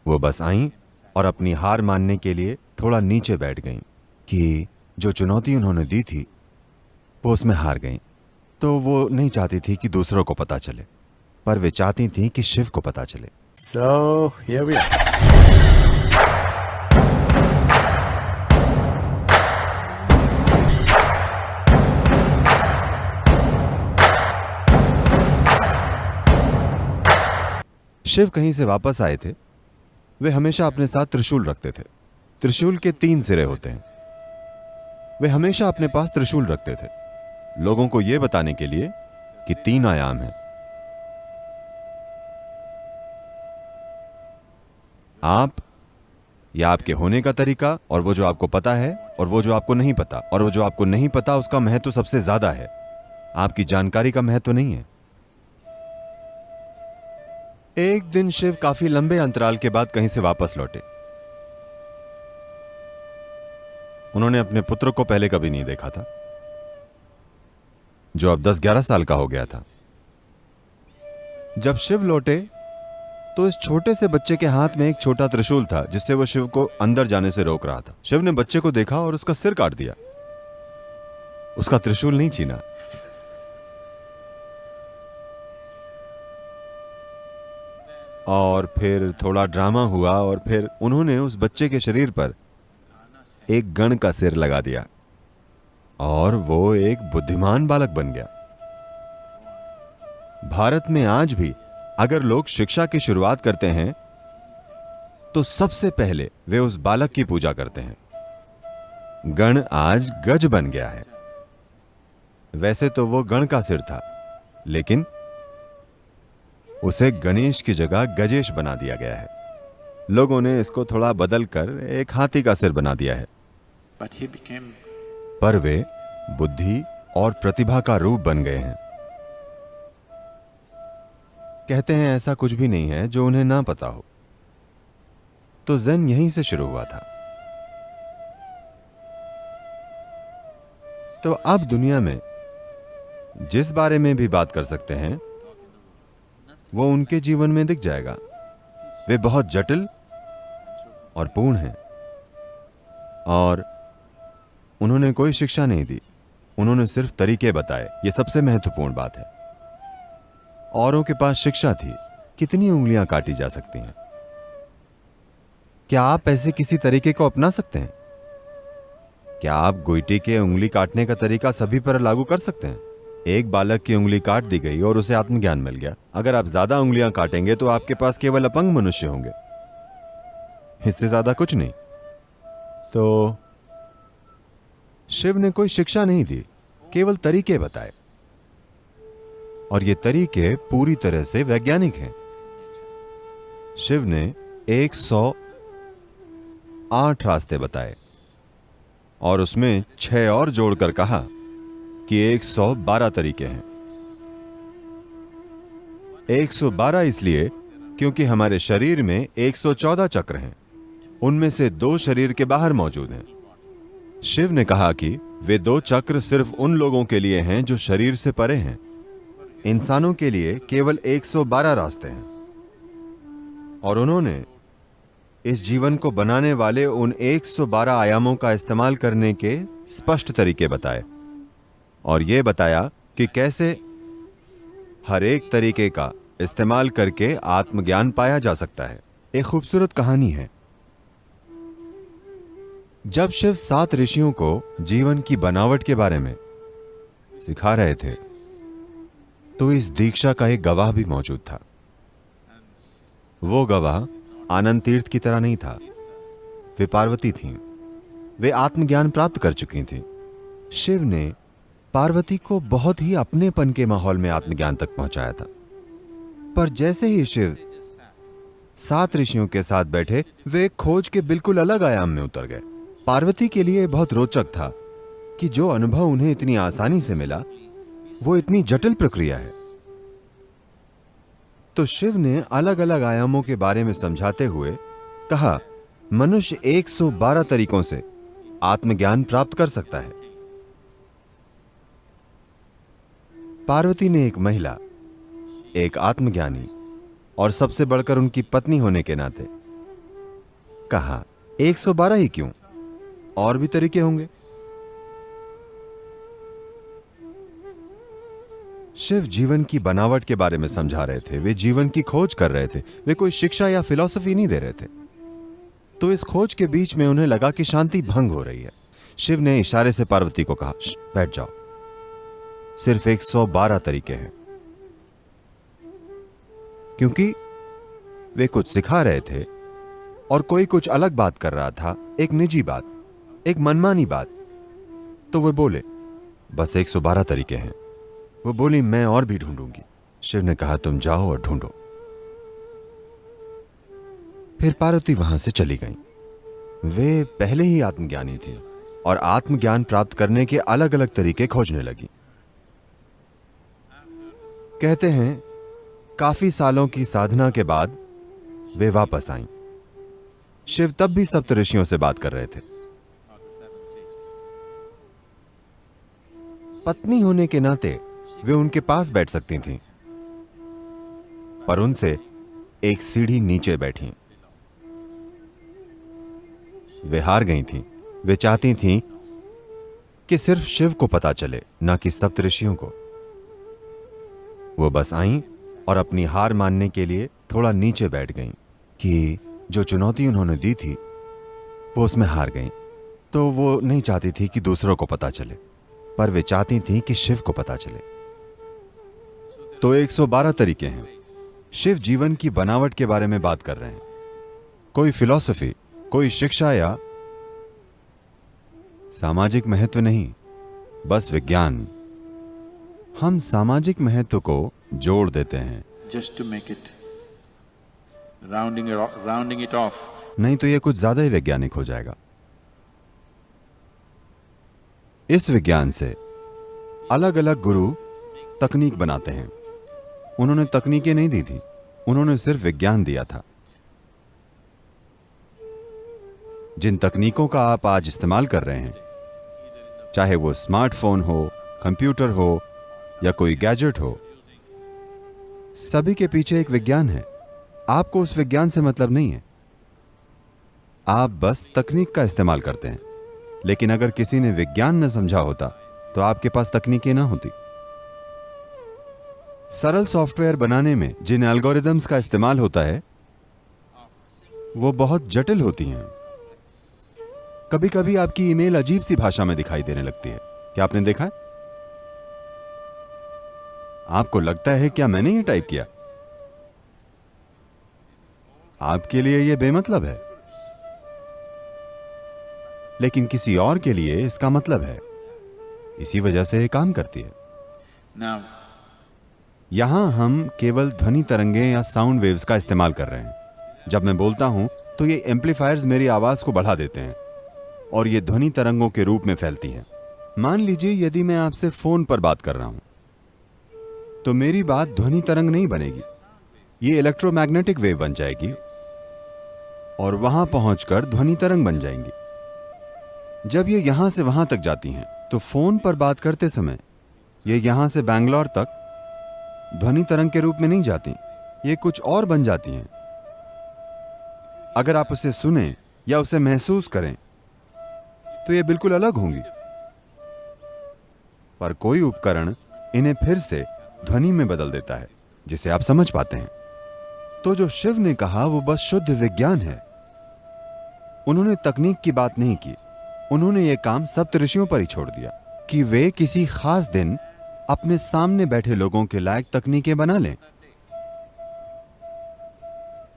वो बस आईं और अपनी हार मानने के लिए थोड़ा नीचे बैठ गईं कि जो चुनौती उन्होंने दी थी वो उसमें हार गईं। तो वो नहीं चाहती थी कि दूसरों को पता चले, पर वे चाहती थी कि शिव को पता चले। So here we are. Shiv कहीं से वापस आए थे। वे हमेशा अपने साथ त्रिशूल रखते थे। त्रिशूल के 3 सिरे होते हैं। वे हमेशा अपने पास त्रिशूल रखते थे, लोगों को यह बताने के लिए कि 3 आयाम हैं। आप, या आपके होने का तरीका, और वो जो आपको पता है, और वो जो आपको नहीं पता, और वो जो आपको नहीं पता उसका महत्व सबसे ज्यादा है। आपकी जानकारी का महत्व नहीं है। एक दिन शिव काफी लंबे अंतराल के बाद कहीं से वापस लौटे। उन्होंने अपने पुत्र को पहले कभी नहीं देखा था, जो अब 10-11 साल का हो गया था। जब शिव लौटे तो इस छोटे से बच्चे के हाथ में एक छोटा त्रिशूल था, जिससे वो शिव को अंदर जाने से रोक रहा था। शिव ने बच्चे को देखा और उसका सिर काट दिया। उसका त्रिशूल नहीं छीना। और फिर थोड़ा ड्रामा हुआ और फिर उन्होंने उस बच्चे के शरीर पर एक गण का सिर लगा दिया और वो एक बुद्धिमान बालक बन गया। भारत में आज भी अगर लोग शिक्षा की शुरुआत करते हैं तो सबसे पहले वे उस बालक की पूजा करते हैं। गण आज गज बन गया है। वैसे तो वो गण का सिर था, लेकिन उसे गणेश की जगह गजेश बना दिया गया है। लोगों ने इसको थोड़ा बदल कर एक हाथी का सिर बना दिया है। पर वे बुद्धि और प्रतिभा का रूप बन गए हैं। कहते हैं ऐसा कुछ भी नहीं है जो उन्हें ना पता हो। तो ज़ेन यहीं से शुरू हुआ था। तो अब दुनिया में जिस बारे में भी बात कर सकते हैं वो उनके जीवन में दिख जाएगा। वे बहुत जटिल और पूर्ण हैं, और उन्होंने कोई शिक्षा नहीं दी, उन्होंने सिर्फ तरीके बताए। ये सबसे महत्वपूर्ण बात है। औरों के पास शिक्षा थी, कितनी उंगलियां काटी जा सकती हैं। क्या आप ऐसे किसी तरीके को अपना सकते हैं? क्या आप गोइटे के उंगली काटने का तरीका सभी पर लागू कर सकते हैं? एक बालक की उंगली काट दी गई और उसे आत्मज्ञान मिल गया। अगर आप ज्यादा उंगलियां काटेंगे तो आपके पास केवल अपंग मनुष्य होंगे, इससे ज्यादा कुछ नहीं। तो शिव ने कोई शिक्षा नहीं दी, केवल तरीके बताए, और ये तरीके पूरी तरह से वैज्ञानिक हैं। शिव ने 108 रास्ते बताए और उसमें 6 और जोड़कर कहा कि 112 तरीके हैं। 112 इसलिए क्योंकि हमारे शरीर में 114 चक्र हैं, उनमें से 2 शरीर के बाहर मौजूद हैं। शिव ने कहा कि वे 2 चक्र सिर्फ उन लोगों के लिए हैं जो शरीर से परे हैं। इंसानों के लिए केवल 112 रास्ते हैं, और उन्होंने इस जीवन को बनाने वाले उन 112 आयामों का इस्तेमाल करने के स्पष्ट तरीके बताए, और यह बताया कि कैसे हर एक तरीके का इस्तेमाल करके आत्मज्ञान पाया जा सकता है। एक खूबसूरत कहानी है। जब शिव 7 ऋषियों को जीवन की बनावट के बारे में सिखा रहे थे तो इस दीक्षा का एक गवाह भी मौजूद था। वो गवाह आनंद तीर्थ की तरह नहीं था। वे पार्वती थीं। वे आत्मज्ञान प्राप्त कर चुकी थीं। शिव ने पार्वती को बहुत ही अपनेपन के माहौल में आत्मज्ञान तक पहुंचाया था। पर जैसे ही शिव 7 ऋषियों के साथ बैठे, वे खोज के बिल्कुल अलग आयाम में उतर गए। पार्वती के लिए बहुत रोचक था कि जो अनुभव उन्हें इतनी आसानी से मिला वो इतनी जटिल प्रक्रिया है। तो शिव ने अलग अलग आयामों के बारे में समझाते हुए कहा, मनुष्य 112 तरीकों से आत्मज्ञान प्राप्त कर सकता है। पार्वती ने एक महिला, एक आत्मज्ञानी और सबसे बढ़कर उनकी पत्नी होने के नाते कहा 112 ही क्यों, और भी तरीके होंगे। शिव जीवन की बनावट के बारे में समझा रहे थे, वे जीवन की खोज कर रहे थे, वे कोई शिक्षा या फिलॉसफी नहीं दे रहे थे। तो इस खोज के बीच में उन्हें लगा कि शांति भंग हो रही है। शिव ने इशारे से पार्वती को कहा, बैठ जाओ, सिर्फ 112 तरीके हैं। क्योंकि वे कुछ सिखा रहे थे और कोई कुछ अलग बात कर रहा था, एक निजी बात, एक मनमानी बात। तो वे बोले, बस 112 तरीके हैं। वो बोली, मैं और भी ढूंढूंगी। शिव ने कहा, तुम जाओ और ढूंढो। फिर पार्वती वहां से चली गई। वे पहले ही आत्मज्ञानी थी और आत्मज्ञान प्राप्त करने के अलग अलग तरीके खोजने लगी। कहते हैं काफी सालों की साधना के बाद वे वापस आईं। शिव तब भी सप्तऋषियों से बात कर रहे थे। पत्नी होने के नाते वे उनके पास बैठ सकती थीं, पर उनसे एक सीढ़ी नीचे बैठी। वे हार गई थीं। वे चाहती थीं कि सिर्फ शिव को पता चले, ना कि सप्तऋषियों को। वो बस आईं और अपनी हार मानने के लिए थोड़ा नीचे बैठ गईं कि जो चुनौती उन्होंने दी थी वो उसमें हार गईं। तो वो नहीं चाहती थी कि दूसरों को पता चले, पर वे चाहती थी कि शिव को पता चले। तो 112 तरीके हैं। शिव जीवन की बनावट के बारे में बात कर रहे हैं। कोई फिलॉसफी, कोई शिक्षा या सामाजिक महत्व नहीं, बस विज्ञान। हम सामाजिक महत्व को जोड़ देते हैं, just to make it rounding it off. नहीं तो यह कुछ ज्यादा ही वैज्ञानिक हो जाएगा। इस विज्ञान से अलग अलग गुरु तकनीक बनाते हैं। उन्होंने तकनीकें नहीं दी थी, उन्होंने सिर्फ विज्ञान दिया था। जिन तकनीकों का आप आज इस्तेमाल कर रहे हैं, चाहे वो स्मार्टफोन हो, कंप्यूटर हो या कोई गैजेट हो, सभी के पीछे एक विज्ञान है। आपको उस विज्ञान से मतलब नहीं है, आप बस तकनीक का इस्तेमाल करते हैं। लेकिन अगर किसी ने विज्ञान न समझा होता तो आपके पास तकनीकें ना होती। सरल सॉफ्टवेयर बनाने में जिन एल्गोरिदम्स का इस्तेमाल होता है वो बहुत जटिल होती हैं। कभी कभी आपकी ईमेल अजीब सी भाषा में दिखाई देने लगती है। क्या आपने देखा है? आपको लगता है क्या मैंने ये टाइप किया? आपके लिए यह बेमतलब है, लेकिन किसी और के लिए इसका मतलब है। इसी वजह से यह काम करती है। Now, यहां हम केवल ध्वनि तरंगें या साउंड वेव्स का इस्तेमाल कर रहे हैं। जब मैं बोलता हूं तो ये एम्पलीफायर्स मेरी आवाज को बढ़ा देते हैं और ये ध्वनि तरंगों के रूप में फैलती हैं। मान लीजिए यदि मैं आपसे फोन पर बात कर रहा हूं तो मेरी बात ध्वनि तरंग नहीं बनेगी, ये इलेक्ट्रोमैग्नेटिक वेव बन जाएगी और वहां पहुंचकर ध्वनि तरंग बन जाएंगी। जब ये यहां से वहां तक जाती हैं तो फोन पर बात करते समय ये यहां से बैंगलोर तक ध्वनि तरंग के रूप में नहीं जाती, ये कुछ और बन जाती हैं। अगर आप उसे सुने या उसे महसूस करें तो ये बिल्कुल अलग होंगी, पर कोई उपकरण इन्हें फिर से ध्वनि में बदल देता है जिसे आप समझ पाते हैं। तो जो शिव ने कहा वो बस शुद्ध विज्ञान है। उन्होंने तकनीक की बात नहीं की, उन्होंने ये काम सप्तऋषियों पर ही छोड़ दिया कि वे किसी खास दिन अपने सामने बैठे लोगों के लायक तकनीकें बना लें।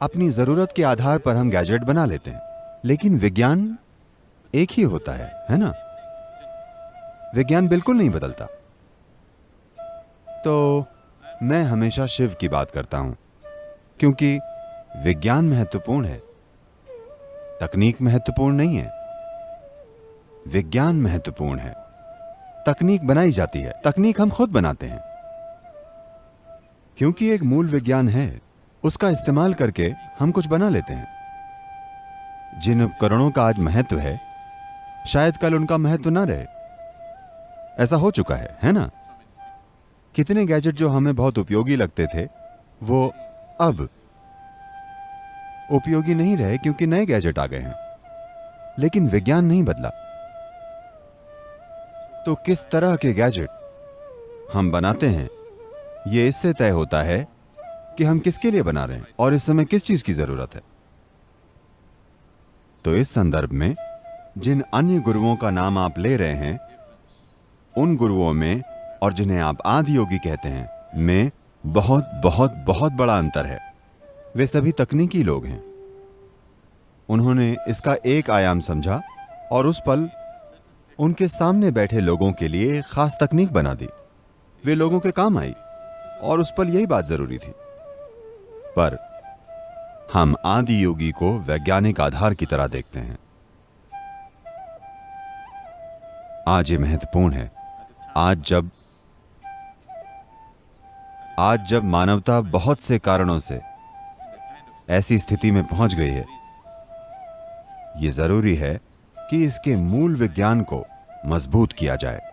अपनी जरूरत के आधार पर हम गैजेट बना लेते हैं, लेकिन विज्ञान एक ही होता है ना? विज्ञान बिल्कुल नहीं बदलता। तो मैं हमेशा शिव की बात करता हूं क्योंकि विज्ञान महत्वपूर्ण है, तकनीक महत्वपूर्ण नहीं है। विज्ञान महत्वपूर्ण है। तकनीक बनाई जाती है, तकनीक हम खुद बनाते हैं क्योंकि एक मूल विज्ञान है, उसका इस्तेमाल करके हम कुछ बना लेते हैं। जिन उपकरणों का आज महत्व है शायद कल उनका महत्व ना रहे। ऐसा हो चुका है ना? कितने गैजेट जो हमें बहुत उपयोगी लगते थे वो अब उपयोगी नहीं रहे क्योंकि नए गैजेट आ गए हैं, लेकिन विज्ञान नहीं बदला। तो किस तरह के गैजेट हम बनाते हैं, यह इससे तय होता है कि हम किसके लिए बना रहे हैं और इस समय किस चीज की जरूरत है। तो इस संदर्भ में जिन अन्य गुरुओं का नाम आप ले रहे हैं, उन गुरुओं में और जिन्हें आप आदि योगी कहते हैं में बहुत बहुत बहुत बड़ा अंतर है। वे सभी तकनीकी लोग हैं। उन्होंने इसका एक आयाम समझा और उस पल उनके सामने बैठे लोगों के लिए एक खास तकनीक बना दी। वे लोगों के काम आई और उस पल यही बात जरूरी थी। पर हम आदि योगी को वैज्ञानिक आधार की तरह देखते हैं। आज ये महत्वपूर्ण है। आज जब मानवता बहुत से कारणों से ऐसी स्थिति में पहुंच गई है, ये जरूरी है कि इसके मूल विज्ञान को मजबूत किया जाए।